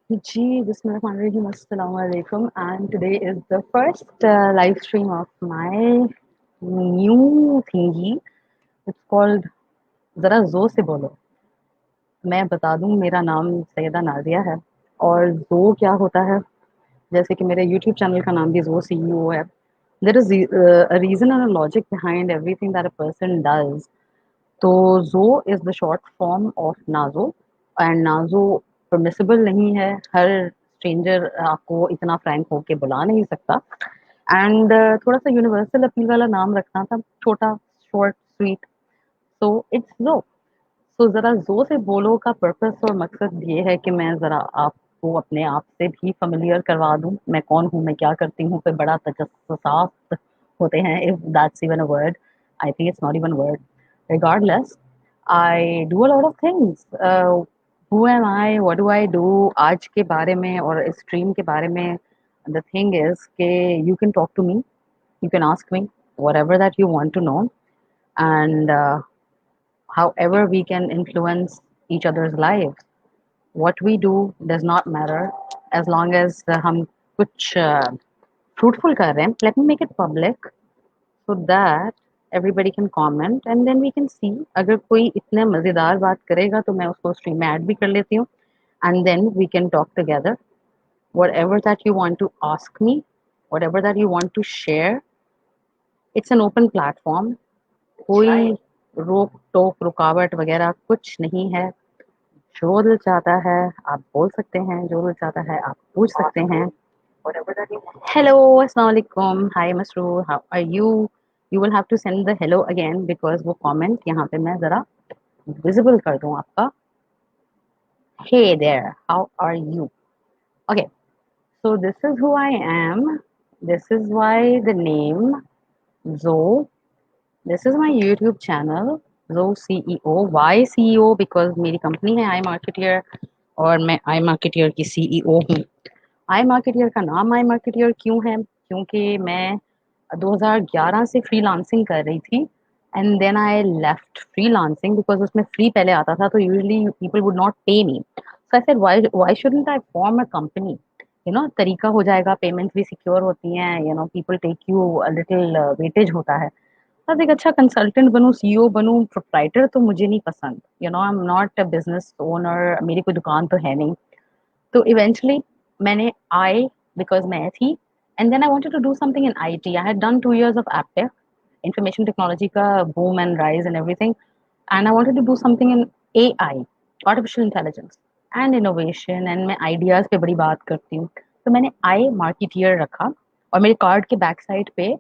Gee, Bismillahirrahmanirrahim. Assalamu alaikum. And today is the first live stream of my new thingy. It's called Zara Zo se bolo. मैं बता दूं मेरा नाम सैयदा नाज़िया है और ज़ो क्या होता है जैसे कि मेरे यूट्यूब चैनल का नाम भी ज़ो सीईओ है. There is a reason and a logic behind everything that a person does. तो Zo is the short form of Nazo and Nazo permissible नहीं है. हर स्ट्रेंजर आपको इतना फ्रैंक होके बुला नहीं सकता. एंड थोड़ा सा यूनिवर्सल अपील वाला नाम रखना था, छोटा, शॉर्ट, स्वीट. सो इट्स ज़ो. तो ज़रा ज़ो से बोलो का पर्पस और मकसद ये है कि मैं ज़रा आपको अपने आप से भी फ़ैमिलियर करवा दूँ, मैं कौन हूँ, मैं क्या करती हूँ, फिर बड़ा तजस्सुसात होते हैं, if that's even a word. I think it's not even word. Regardless, I do a lot of things. Who am I, what do I do, आज के बारे में और इस स्ट्रीम के बारे में. द थिंग इज़ कि you can talk to me, you can ask me whatever that you want to know, and however we can influence each other's lives. What we do does not matter as long as हम कुछ fruitful कर रहे हैं. Let me make it public so that everybody can comment and then we can see. अगर कोई इतने मज़ेदार बात करेगा तो मैं उसको स्ट्रीम में ऐड भी कर लेती हूँ. And then we can talk together. Whatever that you want to ask me, whatever that you want to share, it's an open platform. कोई रोक टोक रुकावट वगैरह कुछ नहीं है. जो दिल चाहता है आप बोल सकते हैं, जो दिल चाहता है आप पूछ सकते हैं. हेलो, अस्सलाम वालेकुम, hi Masroor, how are you. You will have to send the hello again because वो कमेंट यहाँ पे मैं ज़रा विजिबल कर दूँ आपका. Hey there, how are you. Okay, so this is who I am. This is why the name Zo. This is my YouTube channel Zo CEO. Why CEO? Because मेरी company है आई मार्केटियर और मैं आई मार्केटियर की CEO हूँ. आई marketeer का नाम आई marketeer क्यों है? क्योंकि मैं 2011 से फ्रीलांसिंग कर रही थी and then I left freelancing because उसमें फ्री पहले आता था तो usually people would not pay me. So I said why shouldn't I form a company. तरीका हो जाएगा, पेमेंट्स भी सिक्योर होती हैं, people take you a little weightage होता है. अब एक अच्छा कंसल्टेंट बनूं, सीईओ बनूं, प्रोप्राइटर तो मुझे नहीं पसंद. I am not a business owner, मेरी कोई दुकान तो है नहीं. तो इवेंचुअली मैंने आई बिकॉज मैं थी and then I wanted to do something in IT. I had done 2 years of aptech, information technology का boom and rise and everything, and I wanted to do something in AI, artificial intelligence and innovation. And मैं ideas पे बड़ी बात करती हूँ. तो मैंने आई marketeer रखा और मेरे कार्ड के बैक साइड पे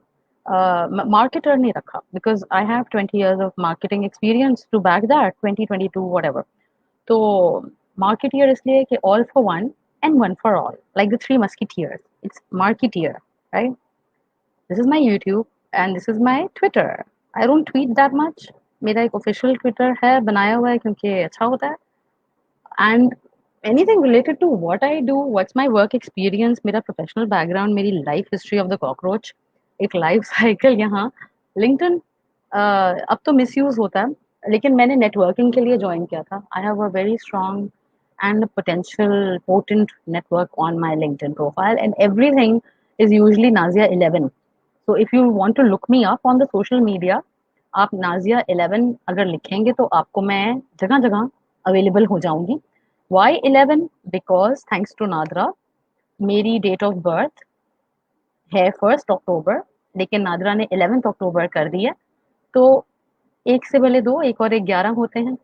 मार्केटर नहीं रखा because I have 20 years of marketing experience to back that, 2022 whatever. तो marketeer इसलिए कि all for one and one for all, like the three musketeers. It's marketeer, right? This is my YouTube and this is my Twitter. I don't tweet that much. मेरा एक official Twitter है, बनाया हुआ है क्योंकि अच्छा होता है. And anything related to what I do, what's my work experience, मेरा professional background, मेरी life history of the cockroach, एक life cycle यहाँ. LinkedIn अब तो misuse होता है लेकिन मैंने networking के लिए join किया था. I have a very strong and potential potent network on my LinkedIn profile and everything is usually Nazia 11. So if you want to look me up on the social media, आप नाजिया 11 अगर लिखेंगे तो आपको मैं जगह जगह अवेलेबल हो जाऊंगी. Why 11? Because thanks to NADRA मेरी डेट ऑफ बर्थ है 1 अक्टूबर, लेकिन नादरा ने 11 अक्टूबर कर दी है. तो एक से पहले दो, एक और एक 11 होते हैं,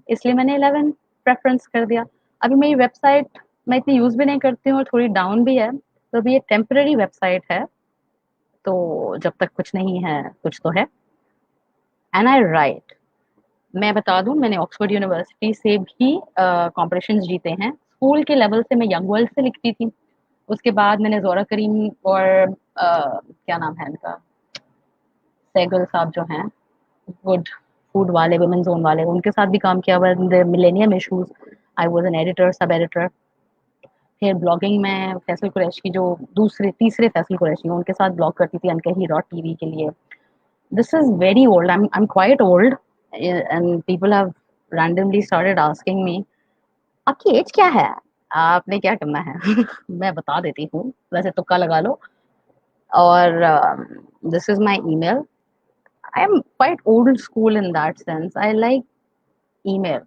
इसलिए मैंने 11 प्रेफरेंस कर दिया. अभी मेरी वेबसाइट मैं इतनी यूज़ भी नहीं करती हूँ और थोड़ी डाउन भी है, तो अभी ये टेम्पररी वेबसाइट है. तो जब तक कुछ नहीं है कुछ तो है. And I right. मैं बता दूं मैंने ऑक्सफोर्ड यूनिवर्सिटी से भी कॉम्पिटिशन्स जीते हैं. स्कूल के लेवल से मैं यंग वर्ल्ड से लिखती थी. उसके बाद मैंने जोरा करीम और क्या नाम है इनका, सैगल साहब जो हैं, गुड फूड वाले, वुमेन जोन वाले, उनके साथ भी काम किया हुआ है. Millennium issues I was an editor, sub editor. फिर ब्लॉगिंग में फैसल कुरैशी, जो दूसरे तीसरे फैसल कुरैशी हैं, उनके साथ ब्लॉग करती थी अनकही डॉट टीवी के लिए. This is very old. I'm quite old, and people have randomly started asking me, आपकी एज क्या है? आपने क्या करना है मैं बता देती हूँ, वैसे तुक्का लगा लो। और this is my email. I am quite old school in that sense. I like email.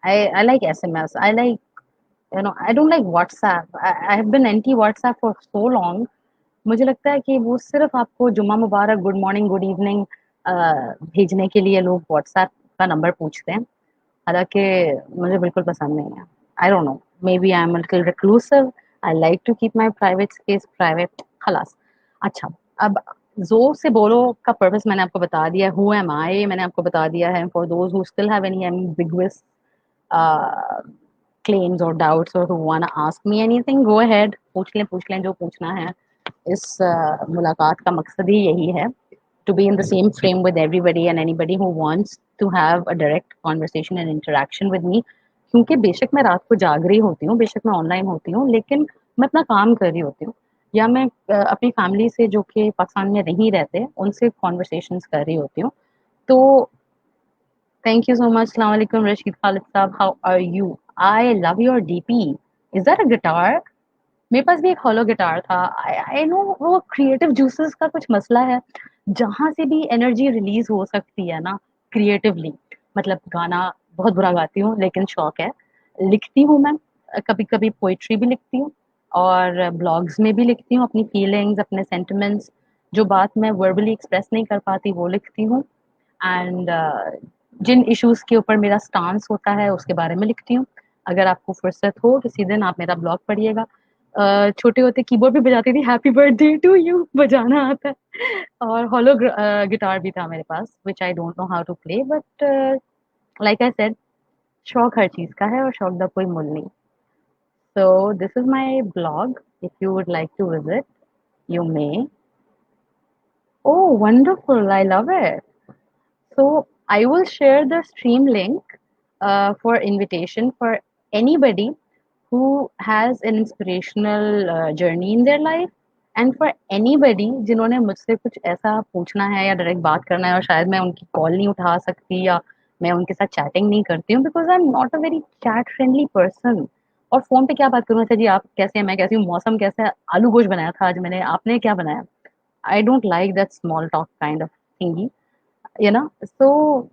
I like SMS. I like, I don't like WhatsApp. I have been anti WhatsApp for so long. मुझे लगता है कि वो सिर्फ आपको जुम्मा मुबारक, good morning, good evening भेजने के लिए लोग व्हाट्सएप का नंबर पूछते हैं। हालांकि मुझे बिल्कुल पसंद नहीं है। I don't know, maybe I am little reclusive. I like to keep my private space private. खलास। अच्छा, अब जोर से बोलो का पर्पस मैंने आपको बता दिया। हु एम आई मैंने आपको बता दिया है। For those who still have any ambiguous claims or doubts or who want to ask me anything, go ahead, पूछ लें जो पूछना है। इस मुलाकात का मकसद ही यही है, to be in the same frame with everybody and anybody who wants to have a direct conversation and interaction with me। क्योंकि बेशक मैं रात को जाग रही होती हूँ, बेशक मैं ऑनलाइन होती हूँ, लेकिन मैं अपना काम कर रही होती हूँ, या मैं अपनी फैमिली से जो कि पाकिस्तान में नहीं रहते उनसे कॉन्वर्सेशंस कर रही होती हूँ। तो थैंक यू सो मच। अस्सलाम वालेकुम रशीद खालिद साहब, how are you? I love your DP. Is that a guitar? मेरे पास भी एक हॉलो गिटार था। आई नो वो क्रिएटिव जूसेस का कुछ मसला है। जहां से भी एनर्जी रिलीज हो सकती है ना क्रिएटिवली, मतलब गाना बहुत बुरा गाती हूँ लेकिन शौक है। लिखती हूँ मैं, कभी कभी पोइट्री भी लिखती हूँ, और ब्लॉग्स में भी लिखती हूँ अपनी फीलिंग्स, अपने सेंटिमेंट्स। जो बात मैं वर्बली एक्सप्रेस नहीं कर पाती वो लिखती हूँ। एंड जिन इश्यूज के ऊपर मेरा स्टांस होता है उसके बारे में लिखती हूँ। अगर आपको फुर्सत हो किसी दिन आप मेरा ब्लॉग पढ़िएगा। छोटे होते कीबोर्ड भी बजाती थी, हैप्पी बर्थडे टू यू बजाना आता है। और हॉलो गिटार भी था मेरे पास, which I don't know how to play, but like I said, शौक हर चीज का है और शौक का कोई मुल नहीं। So this is my blog, if you would like to visit you may. Oh, wonderful. I love it. So I will share the stream link for invitation for anybody who has an inspirational journey in their life, and for anybody जिन्होंने मुझसे कुछ ऐसा पूछना है या direct बात करना है और शायद मैं उनकी कॉल नहीं उठा सकती या मैं उनके साथ चैटिंग नहीं करती हूँ, because I am not a very chat friendly person. और फोन पे क्या बात करूँ? अच्छा जी, आप कैसे हैं, मैं कैसी हूँ, मौसम कैसा है, आलू गोश्त बनाया था आज मैंने, आपने क्या बनाया? I don't like that small talk kind of thingy, so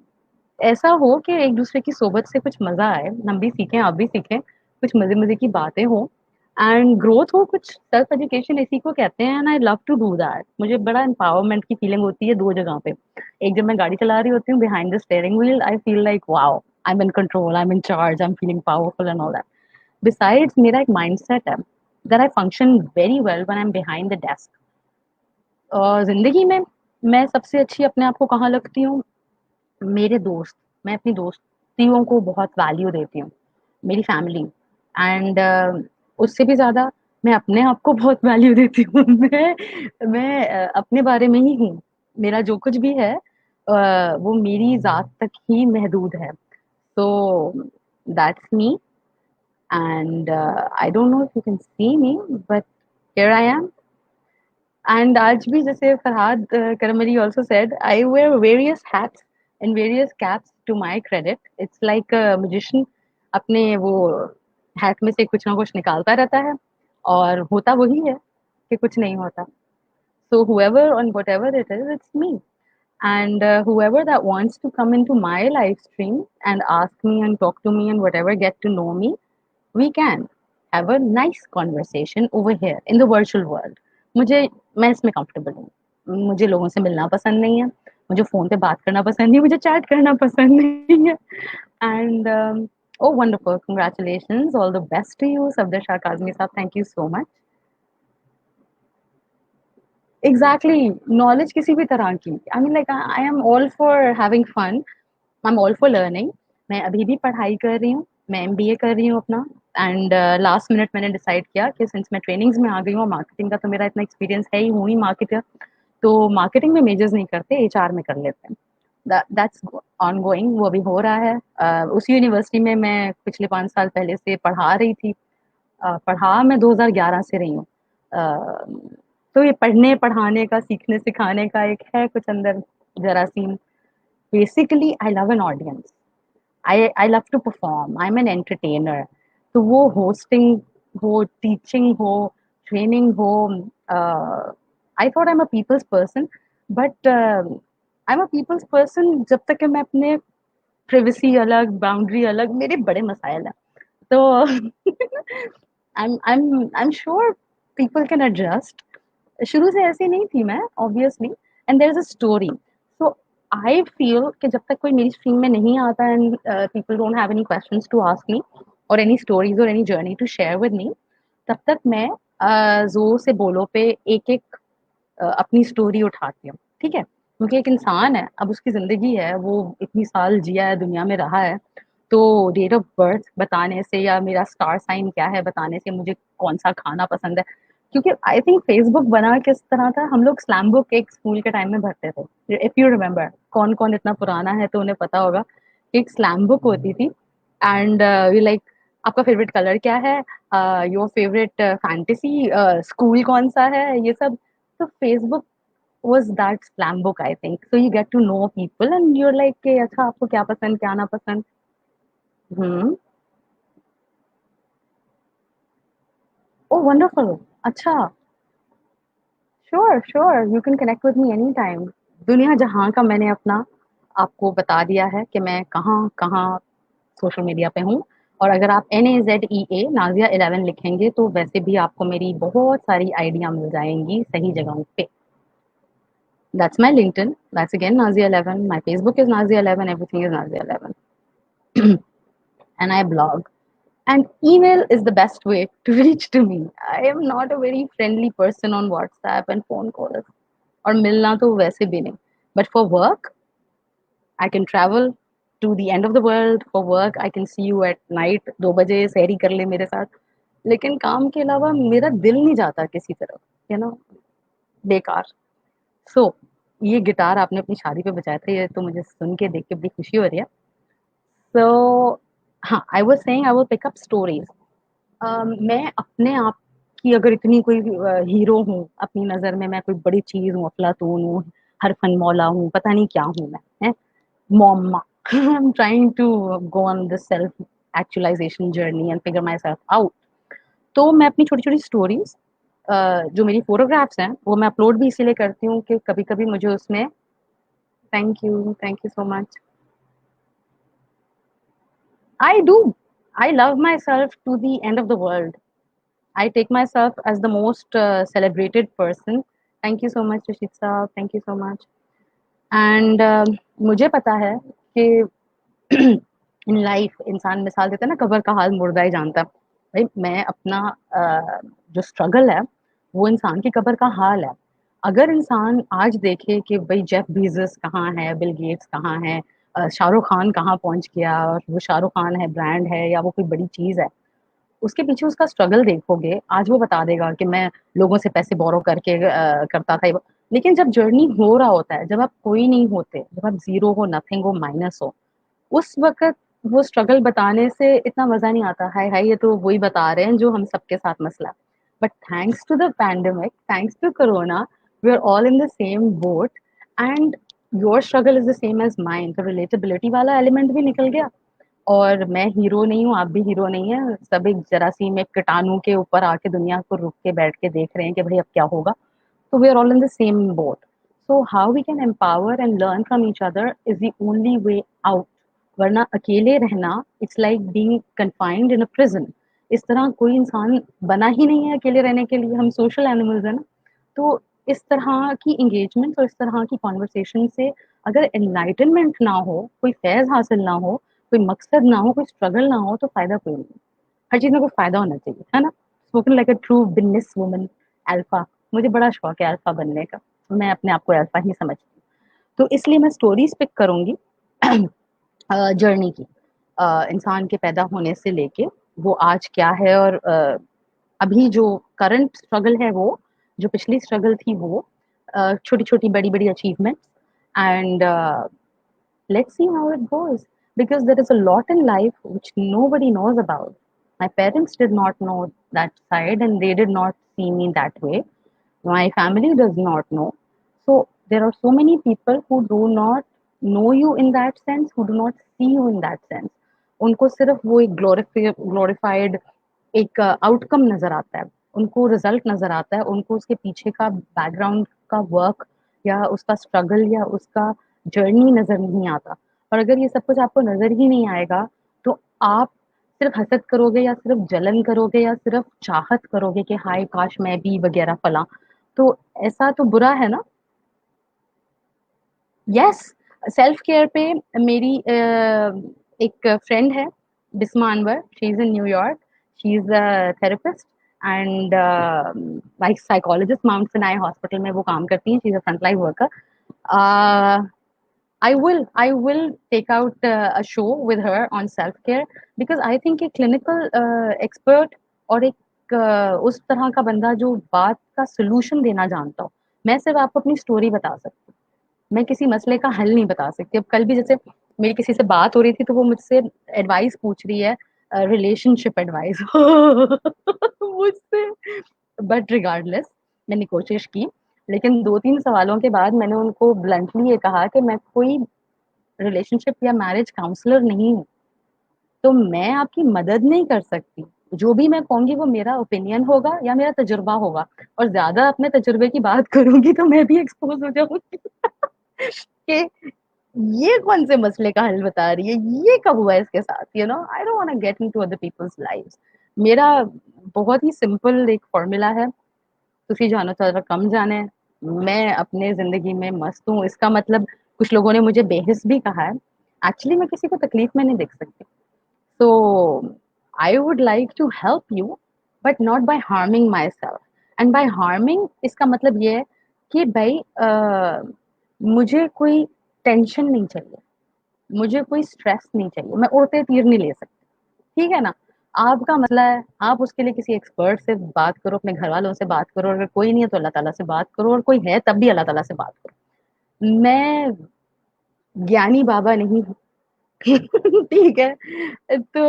ऐसा हो कि एक दूसरे की सोबत से कुछ मजा आए, हम भी सीखें आप भी सीखें, कुछ मजे मजे की बातें हो, एंड ग्रोथ हो, कुछ सेल्फ एजुकेशन इसी को कहते हैं। And I love to do that. मुझे बड़ा एम्पावरमेंट की फीलिंग होती है दो जगह पे। एक, जब मैं गाड़ी चला रही होती हूँ behind the steering wheel, I feel like wow, I am in control, I am in charge, I am feeling powerful and all that. Besides मेरा एक माइंडसेट है that I function very well when I am behind the desk. और जिंदगी में मैं सबसे अच्छी अपने आप को कहाँ लगती हूँ? मेरे दोस्त। मैं अपनी दोस्तियों को बहुत वैल्यू देती हूँ, मेरी फैमिली, एंड उससे भी ज़्यादा मैं अपने आप को बहुत वैल्यू देती हूँ। मैं अपने बारे में ही हूँ। मेरा जो कुछ भी है वो मेरी ज़ात तक ही महदूद है। तो that's me, and I don't know if you can see me, but here I am. And आज भी जैसे Farhad Karmali also said, I wear various hats and various caps to my credit. It's like a magician अपने वो hat में से कुछ ना कुछ निकालता रहता है, और होता वही है कि कुछ नहीं होता। So whoever and whatever it is, it's me. And whoever that wants to come into my live stream and ask me and talk to me and whatever, get to know me, we can have a nice conversation over here in the virtual world। मुझे मैं इसमें comfortable हूँ। मुझे लोगों से मिलना पसंद नहीं है, मुझे फोन पे बात करना पसंद नहीं, मुझे चैट करना पसंद नहीं है। And oh wonderful, congratulations, all the best to you Safdar Shah Kazmi sahab, thank you so much. Exactly, knowledge किसी भी तरह की, I mean like I am all for having fun, I am all for learning. मैं अभी भी पढ़ाई कर रही हूँ, मैं एमबीए कर रही हूँ अपना। एंड लास्ट मिनट मैंने डिसाइड किया कि सिंस मैं ट्रेनिंग्स में आ गई हूँ, मार्केटिंग का तो मेरा इतना एक्सपीरियंस है ही, हूँ ही मार्केटर, तो मार्केटिंग में मेजर्स नहीं करते, एचआर में कर लेते हैं। दैट्स ऑन गोइंग, वो अभी हो रहा है। उसी यूनिवर्सिटी में मैं पिछले 5 साल पहले से पढ़ा रही थी। पढ़ा मैं 2011 से रही हूँ। तो ये पढ़ने पढ़ाने का, सीखने सिखाने का एक है कुछ अंदर जरासीम। Basically I love an audience, I love to perform, I am an entertainer. तो वो होस्टिंग हो, टीचिंग हो, ट्रेनिंग हो, I thought I am a people's person, but I am a people's person जब तक कि मैं अपने प्राइवेसी अलग, बाउंड्री अलग, मेरे बड़े मसाइल हैं। तो I am sure people can adjust. शुरू से ऐसी नहीं थी मैं, obviously, and there is a story. So I feel कि जब तक कोई मेरी स्ट्रीम में नहीं आता and people don't have any questions to ask me और एनी स्टोरीज और any journey to share with me, तब तक मैं जोर से बोलो पे एक एक अपनी स्टोरी उठाती हूँ, ठीक है? क्योंकि एक इंसान है, अब उसकी ज़िंदगी है, वो इतनी साल जिया है, दुनिया में रहा है, तो डेट ऑफ बर्थ बताने से या मेरा स्टार साइन क्या है बताने से, मुझे कौन-सा खाना पसंद है, क्योंकि आई थिंक फेसबुक बना किस तरह था, हम लोग स्लैम बुक एक स्कूल के टाइम में भरते थे। इफ यू रिमेंबर, कौन-कौन इतना पुराना है तो उन्हें पता होगा कि एक स्लैम बुक होती थी एंड वी लाइक आपका फेवरेट कलर क्या है, योर फेवरेट फैंटेसी स्कूल कौन-सा है, ये सब। तो Facebook was that slam book, I think. So you get to know people and you're like कि अच्छा आपको क्या पसंद क्या ना पसंद। हम्म। Oh wonderful। अच्छा। Sure sure, you can connect with me anytime। दुनिया जहाँ का मैंने अपना आपको बता दिया है कि मैं कहाँ कहाँ सोशल मीडिया पे हूँ। और अगर आप NAZEA नाजिया 11 लिखेंगे तो वैसे भी आपको मेरी बहुत सारी आइडिया मिल जाएंगी सही जगहों पे। That's my LinkedIn, that's again Nazia 11, my Facebook is Nazia 11, everything is Nazia 11। And I blog, and email is the best way to reach to me। I am not a very friendly person on WhatsApp and phone calls, और मिलना तो वैसे भी नहीं। But for work, I can travel to the end of the world। For work, I can see you at night 2 बजे सहरी कर ले मेरे साथ। लेकिन काम के अलावा मेरा दिल नहीं जाता किसी तरफ, यू नो, बेकार। सो ये गिटार आपने अपनी शादी पे बजाया था, ये तो मुझे सुन के देख के बड़ी खुशी हो रही है। सो हाँ, I was saying I will pick up stories. मैं अपने आप की अगर इतनी कोई हीरो हूँ अपनी नज़र में, मैं कोई बड़ी चीज़ हूँ, अफ़लातून हूँ, हरफन मौला हूँ, पता नहीं क्या हूँ मैं, हैं? Momma. I am trying to go on this self actualization journey and figure myself out. तो मैं अपनी छोटी-छोटी स्टोरीज़ जो मेरी फ़ोटोग्राफ्स हैं, वो मैं अपलोड भी इसीलिए करती हूँ कि कभी-कभी मुझे उसमें thank you so much. I do। I love myself to the end of the world। I take myself as the most celebrated person। Thank you so much, Rishit साहब, thank you so much। And मुझे पता है कि in life इंसान मिसाल देता है ना, कब्र का हाल मुर्दा ही जानता है। भाई मैं अपना जो स्ट्रगल है वो इंसान की कब्र का हाल है। अगर इंसान आज देखे कि भाई जेफ बीजस कहाँ है, बिल गेट्स कहाँ है, शाहरुख खान कहाँ पहुंच गया, और वो शाहरुख खान है, ब्रांड है या वो कोई बड़ी चीज है, उसके पीछे उसका स्ट्रगल देखोगे, आज वो बता देगा कि मैं लोगों से पैसे बोरो करके करता था। लेकिन जब जर्नी हो रहा होता है, जब आप कोई नहीं होते, जब आप जीरो हो, नथिंग हो, माइनस हो, उस वक़्त वो स्ट्रगल बताने से इतना मज़ा नहीं आता। हाय हाय, ये तो वही बता रहे हैं जो हम सबके साथ मसला। But thanks to the pandemic, thanks to corona, we are all in the same boat and your struggle is the same as mine. तो रिलेटेबिलिटी वाला एलिमेंट भी निकल गया। और मैं हीरो नहीं हूँ, आप भी हीरो नहीं है। सब एक जरासीम एक कीटाणु के ऊपर आके दुनिया को रुक के बैठ के देख रहे हैं कि भाई अब क्या होगा। So we are all in the same boat। So how we can empower and learn from each other is the only way out। वरना अकेले रहना, it's like being confined in a prison। इस तरह कोई इंसान बना ही नहीं है अकेले रहने के लिए, हम सोशल एनिमल्स हैं ना। तो इस तरह की एंगेजमेंट और इस तरह की कॉन्वर्सेशन से अगर एनलाइटनमेंट ना हो, कोई फैज़ हासिल ना हो, कोई मकसद ना हो, कोई स्ट्रगल ना हो, तो फ़ायदा कोई नहीं। हर चीज़ में कोई फ़ायदा होना चाहिए, है ना? Spoken like a true business woman, alpha. मुझे बड़ा शौक है अल्फा बनने का। मैं अपने आप को अल्फा ही समझती हूँ। तो इसलिए मैं स्टोरीज़ पिक करूँगी जर्नी की। इंसान के पैदा होने से लेके वो आज क्या है, और अभी जो करंट स्ट्रगल है वो, जो पिछली स्ट्रगल थी वो, छोटी-छोटी, बड़ी-बड़ी achievements and let's see how it goes, because there is a lot in life which nobody knows about। My parents did not know that side and they did not see me that way। My family does not know। So there are so many people who do not know you in that sense, who do not see you in that sense। उनको सिर्फ वो एक glorified एक outcome नजर आता है, उनको result नजर आता है, उनको उसके पीछे का बैकग्राउंड का वर्क या उसका स्ट्रगल या उसका जर्नी नजर नहीं आता। और अगर ये सब कुछ आपको नजर ही नहीं आएगा तो आप सिर्फ हसद करोगे या सिर्फ जलन करोगे या सिर्फ चाहत करोगे कि हाय काश मैं भी वगैरह फला। तो ऐसा तो बुरा है ना। यस, सेल्फ केयर पे मेरी एक फ्रेंड है, Bisma Anwar, she is in New York, she is a therapist and like psychologist, Mount Sinai hospital में वो काम करती हैं, शी इज अ front line worker. I will take out a show with her on self care because I think a clinical expert और एक उस तरह का बंदा जो बात का सोल्यूशन देना जानता हो। मैं सिर्फ आपको अपनी स्टोरी बता सकती हूँ, मैं किसी मसले का हल नहीं बता सकती। अब कल भी जैसे मेरी किसी से बात हो रही थी तो वो मुझसे एडवाइस पूछ रही है, रिलेशनशिप एडवाइस मुझसे। बट रिगार्डलेस मैंने कोशिश की, लेकिन 2-3 सवालों के बाद मैंने उनको ब्लंटली ये कहा कि मैं कोई रिलेशनशिप या मैरिज काउंसलर नहीं हूँ, तो मैं आपकी मदद नहीं कर सकती। जो भी मैं कहूंगी वो मेरा ओपिनियन होगा या मेरा तजुर्बा होगा, और ज्यादा अपने तजुर्बे की बात करूंगी तो मैं भी एक्सपोज हो जाऊंगी कि ये कौन से मसले का हल बता रही है, ये कब हुआ इसके साथ। I don't want to get into other people's lives. मेरा बहुत ही सिंपल एक फॉर्मूला है, तुसी जानो तो कम जाने, मैं अपने जिंदगी में मस्त हूँ। इसका मतलब कुछ लोगों ने मुझे बेहिस भी कहा है, एक्चुअली मैं किसी को तकलीफ में नहीं देख सकती। So I would like to help you, but not by harming myself. And by harming इसका मतलब ये है कि भाई मुझे कोई टेंशन नहीं चाहिए, मुझे कोई स्ट्रेस नहीं चाहिए, मैं उड़ते तीर नहीं ले सकती। ठीक है ना। आपका मसला है, आप उसके लिए किसी एक्सपर्ट से बात करो, अपने घर वालों से बात करो, अगर कोई नहीं है तो अल्लाह ताला से बात करो, और कोई है तब भी अल्लाह ताला से बात करो। मैं ज्ञानी बाबा नहीं हूँ ठीक है। तो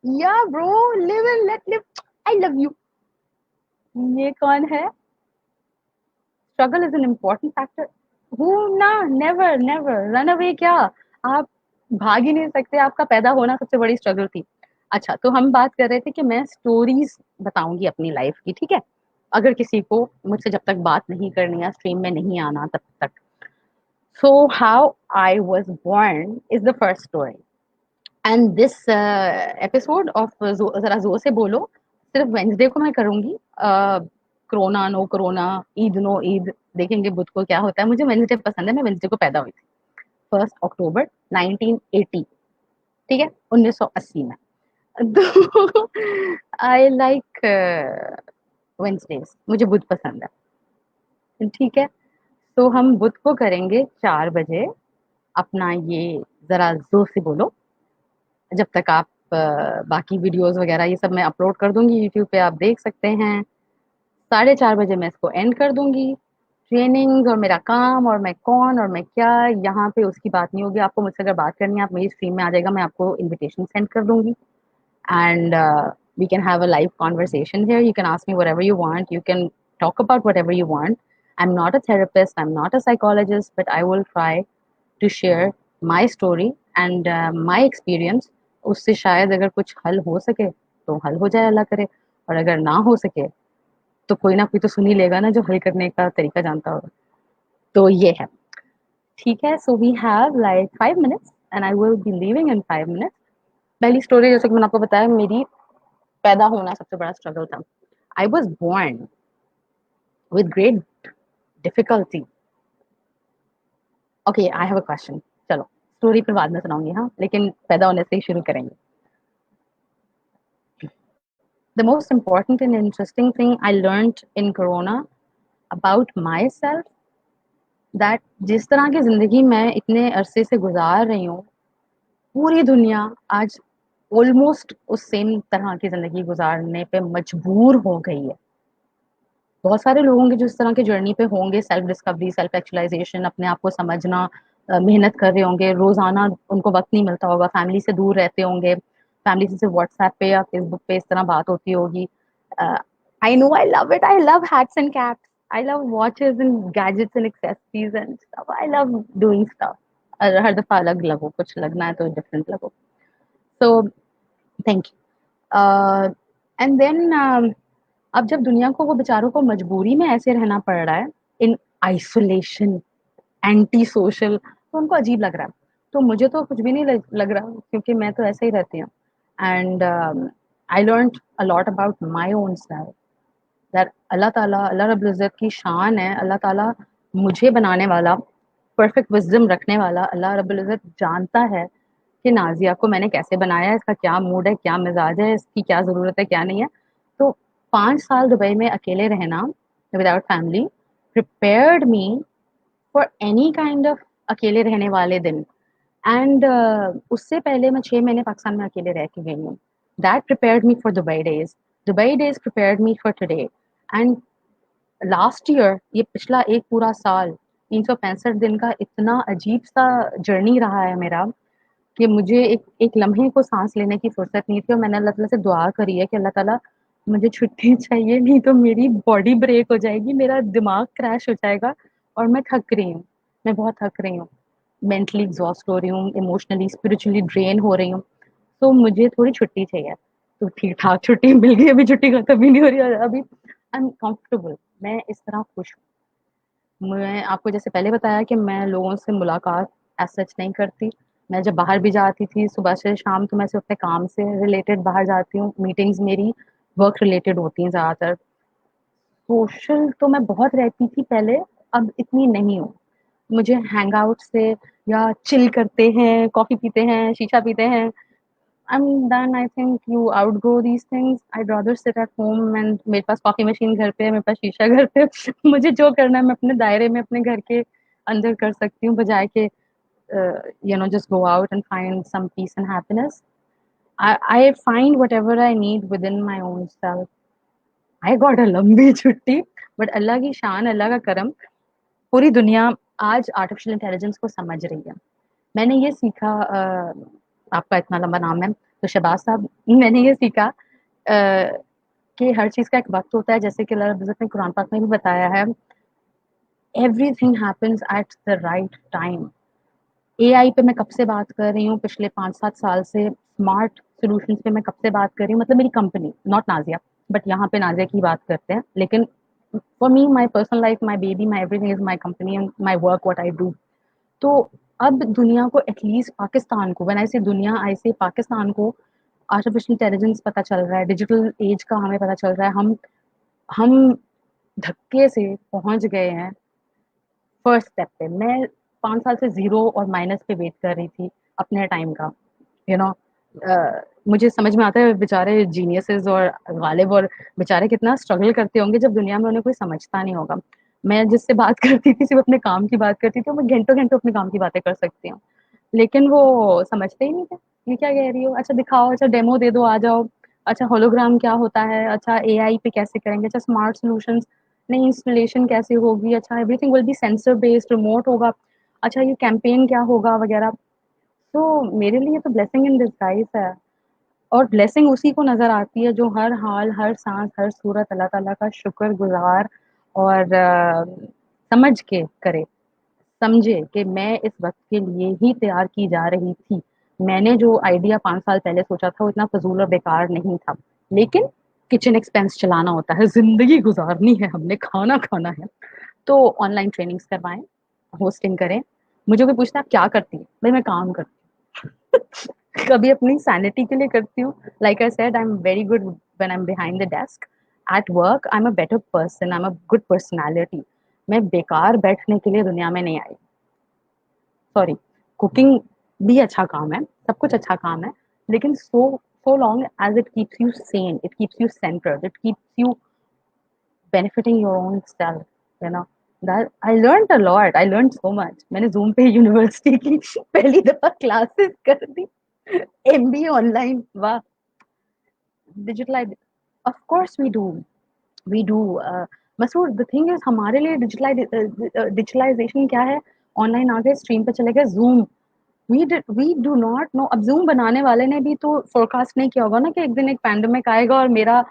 या bro, live and let live, I love you. ये कौन है? Struggle is an important factor. Who ना, नेवर नेवर रन अवे। क्या आप भाग ही नहीं सकते? आपका पैदा होना सबसे बड़ी स्ट्रगल थी। अच्छा, तो हम बात कर रहे थे कि मैं स्टोरीज बताऊंगी अपनी लाइफ की, ठीक है। अगर किसी को मुझसे जब तक बात नहीं करनी है, स्ट्रीम में नहीं आना तब तक। So how I was born is the first story, and this episode of जरा जोर से बोलो सिर्फ वेंसडे को मैं करूंगी। Corona no corona, Eid no Eid, देखेंगे बुध को क्या होता है। मुझे वेंसडे पसंद है, मैं वेंसडे को पैदा हुई थी, 1 अक्टूबर 1980, ठीक है, 1980 में। तो आई लाइक वेंसडेज, मुझे बुध पसंद है, ठीक है। तो हम बुध को करेंगे 4 बजे अपना ये जरा जोर से बोलो। जब तक आप बाकी वीडियोस वगैरह ये सब मैं अपलोड कर दूंगी यूट्यूब पे, आप देख सकते हैं। 4:30 बजे मैं इसको एंड कर दूंगी। ट्रेनिंग और मेरा काम और मैं कौन और मैं क्या, यहाँ पे उसकी बात नहीं होगी। आपको मुझसे अगर बात करनी है, आप मेरी स्ट्रीम में आ जाएगा, मैं आपको इनविटेशन सेंड कर दूंगी, and we can have a live conversation here. You can ask me whatever you want. You can talk about whatever you want. I'm not a therapist. I'm not a psychologist, but I will try to share my story and my experience. उससे शायद अगर कुछ हल हो सके तो हल हो जाए, अल्लाह करे। और अगर ना हो सके तो कोई ना कोई तो सुन ही लेगा ना, जो हल करने का तरीका जानता होगा। तो ये है, ठीक है। So we have like 5 minutes and I will be leaving in 5 minutes. पहली स्टोरी, जैसे कि मैंने आपको बताया, मेरी पैदा होना सबसे बड़ा स्ट्रगल था। I was born with great difficulty. Okay, I have a question. चलो, स्टोरी फिर बाद में सुनाऊंगी, हाँ, लेकिन पैदा होने से ही शुरू करेंगे। The most important and interesting thing I learned in Corona about myself, that जिस तरह की जिंदगी मैं इतने अरसे से गुजार रही हूँ, पूरी दुनिया आज ऑलमोस्ट उस सेम तरह की जिंदगी गुजारने पे मजबूर हो गई है। बहुत सारे लोग होंगे जो इस तरह के जर्नी पे होंगे, सेल्फ डिस्कवरी, सेल्फ एक्चुअलाइजेशन, अपने आप को समझना, मेहनत कर रहे होंगे, रोजाना उनको वक्त नहीं मिलता होगा, फैमिली से दूर रहते होंगे, फैमिली से सिर्फ व्हाट्सएप पे या फेसबुक पे इस तरह बात होती होगी। I know, I love it, I love hats and caps, I love watches and gadgets and accessories and stuff, I love doing stuff. हर दफा अलग लगो, कुछ लगना है तो डिफरेंट लगो। So thank you. And then अब जब दुनिया को, वो बेचारों को मजबूरी में ऐसे रहना पड़ रहा है, इन आइसोलेशन, एंटी सोशल, तो उनको अजीब लग रहा है। तो मुझे तो कुछ भी नहीं लग रहा, क्योंकि मैं तो ऐसे ही रहती हूँ। And I learn a lot about my own self, that Allah ताला, अल्लाह रब्बुल इज़्ज़त की शान है, अल्लाह ताला मुझे बनाने वाला, परफेक्ट विज़डम रखने वाला अल्लाह रब्बुल इज़्ज़त जानता है कि नाज़िया को मैंने कैसे बनाया है, इसका क्या मूड है, क्या मिज़ाज है, इसकी क्या ज़रूरत है, क्या नहीं है। तो 5 साल दुबई में अकेले रहना without family prepared me for any kind of अकेले रहने वाले दिन। एंड उससे पहले मैं 6 महीने पाकिस्तान में अकेले रह के गई हूँ। That prepared me for Dubai days, Dubai days prepared me for today. And last year, ये पिछला एक पूरा साल, 365 दिन का इतना अजीब सा जर्नी रहा है मेरा, कि मुझे एक एक लम्हे को सांस लेने की फुर्सत नहीं थी। और मैंने अल्लाह ताला से दुआ करी है कि अल्लाह ताला मुझे छुट्टी चाहिए, नहीं तो मेरी बॉडी ब्रेक हो जाएगी, मेरा दिमाग क्रैश हो जाएगा। और मैं थक रही हूँ, मैं बहुत थक रही हूँ, मेंटली एग्जॉस्ट हो रही हूँ, इमोशनली स्पिरिचुअली ड्रेन हो रही हूँ। तो मुझे थोड़ी छुट्टी चाहिए। तो ठीक ठाक छुट्टी मिल गई, अभी छुट्टी खत्म भी नहीं हो रही है, अभी आई एम कंफर्टेबल, मैं इस तरह खुश हूँ। मैं आपको जैसे पहले बताया कि मैं लोगों से मुलाकात एज सच नहीं करती। मैं जब बाहर भी जाती थी सुबह से शाम, तो मैं सिर्फ अपने काम से रिलेटेड बाहर जाती हूँ, मीटिंग्स मेरी वर्क रिलेटेड होती हैं ज़्यादातर। सोशल तो मैं बहुत रहती थी पहले, अब इतनी नहीं हूँ। मुझे हैंग आउट से, या चिल करते हैं, कॉफ़ी पीते हैं, शीशा पीते हैं, I'm done. I think you outgrow these things. I'd rather sit at home and मेरे पास कॉफी मशीन घर पे है, मेरे पास शीशा घर पे है। मुझे जो करना है मैं अपने दायरे में अपने घर के अंदर कर सकती हूँ, बजाय के just go out and find some peace and happiness. I find whatever I need within my own self. I got a लंबी छुट्टी, बट अल्लाह की शान, अल्लाह का करम, पूरी दुनिया आज आर्टिफिशियल इंटेलिजेंस को समझ रही है। मैंने ये सीखा, आपका इतना लंबा नाम है तो शहबाज साहब, मैंने ये सीखा कि हर चीज़ का एक वक्त होता है, जैसे कि अल्लाह रब्बुल इज़्ज़त ने कुरान पाक में भी बताया है, everything happens at the right time. AI पे मैं कब से बात कर रही हूँ, पिछले 5-7 साल से स्मार्ट सॉल्यूशंस पे मैं कब से बात कर रही हूँ, मतलब मेरी कंपनी, नॉट नाज़िया, बट यहाँ पे नाज़िया की बात करते हैं, लेकिन for me my personal life, my baby, my everything is my company and my work what I do. तो अब दुनिया को, एटलीस्ट पाकिस्तान को, व्हेन आई से दुनिया, आई से पाकिस्तान को, आर्टिफिशियल इंटेलिजेंस पता चल रहा है, डिजिटल एज का हमें पता चल रहा है। हम धक्के से पहुंच गए हैं फर्स्ट स्टेप पे। मैं 5 साल से जीरो और माइनस पे वेट कर रही थी अपने टाइम का, यू नो। मुझे समझ में आता है बेचारे जीनियसेस और गालिब और बेचारे कितना स्ट्रगल करते होंगे जब दुनिया में उन्हें कोई समझता नहीं होगा। मैं जिससे बात करती थी सिर्फ अपने काम की बात करती थी, और मैं घंटों घंटों अपने काम की बातें कर सकती हूँ, लेकिन वो समझते ही नहीं थे। ये क्या कह रही हो, अच्छा दिखाओ, अच्छा डेमो दे दो, आ जाओ, अच्छा होलोग्राम क्या होता है, अच्छा एआई पे कैसे करेंगे, अच्छा स्मार्ट सॉल्यूशंस, नहीं इंस्टॉलेशन कैसे होगी, अच्छा everything will be sensor based, remote होगा, अच्छा ये कैंपेन क्या होगा वगैरह। तो मेरे लिए तो ब्लेसिंग इन डिस्गाइज है। और ब्लेसिंग उसी को नज़र आती है जो हर हाल, हर सांस, हर सूरत अल्लाह ताला का शुक्रगुजार और समझ के करे, समझे कि मैं इस वक्त के लिए ही तैयार की जा रही थी। मैंने जो आइडिया 5 साल पहले सोचा था वो इतना फजूल और बेकार नहीं था, लेकिन किचन एक्सपेंस चलाना होता है, जिंदगी गुजारनी है, हमने खाना खाना है। तो ऑनलाइन ट्रेनिंग्स करवाएं, होस्टिंग करें। मुझे कोई पूछता है आप क्या करती है, भाई मैं काम करती हूँ। कभी अपनी सैनिटी के लिए करती हूँ। Like I said, I am very good when I am behind the desk. At work I am a better person, I am a good personality. मैं बेकार बैठने के लिए दुनिया में नहीं आई। सॉरी, कुकिंग भी अच्छा काम है, सब कुछ अच्छा काम है, लेकिन so long as it keeps you sane, it keeps you centered, it keeps you benefiting your own self, you know, that I learned a lot, I learned so much। मैंने जूम पे यूनिवर्सिटी की पहली दफा classes कर दी, MBA online, वाह। Digitalise, of course we do. मसूर, the thing is, हमारे लिए डिजिटलाइजेशन क्या है, ऑनलाइन आ गए, स्ट्रीम पे चले गए, Zoom. We do not know. अब जूम बनाने वाले ने भी तो फोरकास्ट नहीं किया होगा ना कि एक दिन एक पैंडेमिक आएगा और मेरा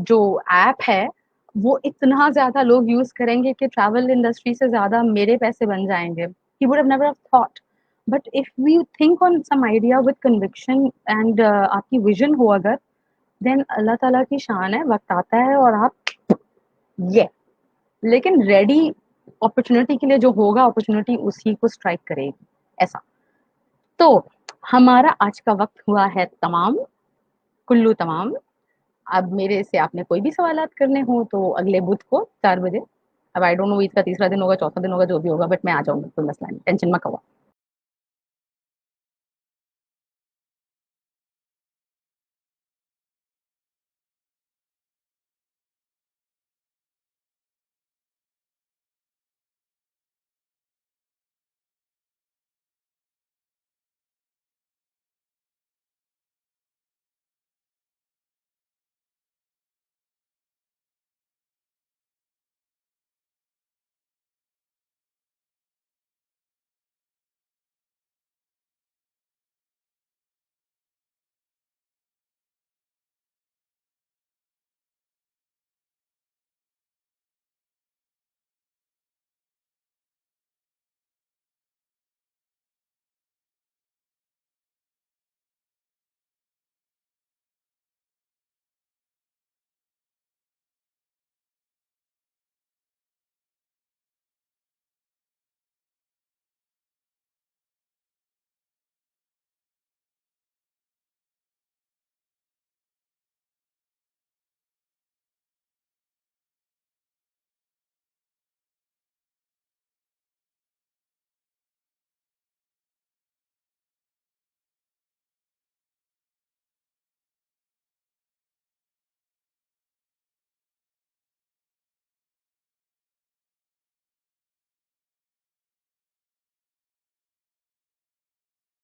जो ऐप है वो इतना ज्यादा लोग यूज करेंगे कि ट्रैवल इंडस्ट्री से ज्यादा मेरे पैसे बन जाएंगे। He would have never thought. But if we think on some idea with conviction and आपकी विजन हो अगर, देन अल्लाह ताला की शान है, वक्त आता है और आप ये, लेकिन रेडी अपॉर्चुनिटी के लिए जो होगा, अपॉर्चुनिटी उसी को स्ट्राइक करेगी, ऐसा। तो हमारा आज का वक्त हुआ है तमाम, कुल्लू तमाम। अब मेरे से आपने कोई भी सवालात करने हो तो अगले बुध को 4 बजे। अब आई डोंट नो ईद का तीसरा दिन होगा, चौथा दिन होगा, जो भी होगा, बट मैं आ जाऊंगी, कोई मसला नहीं, टेंशन मत करो।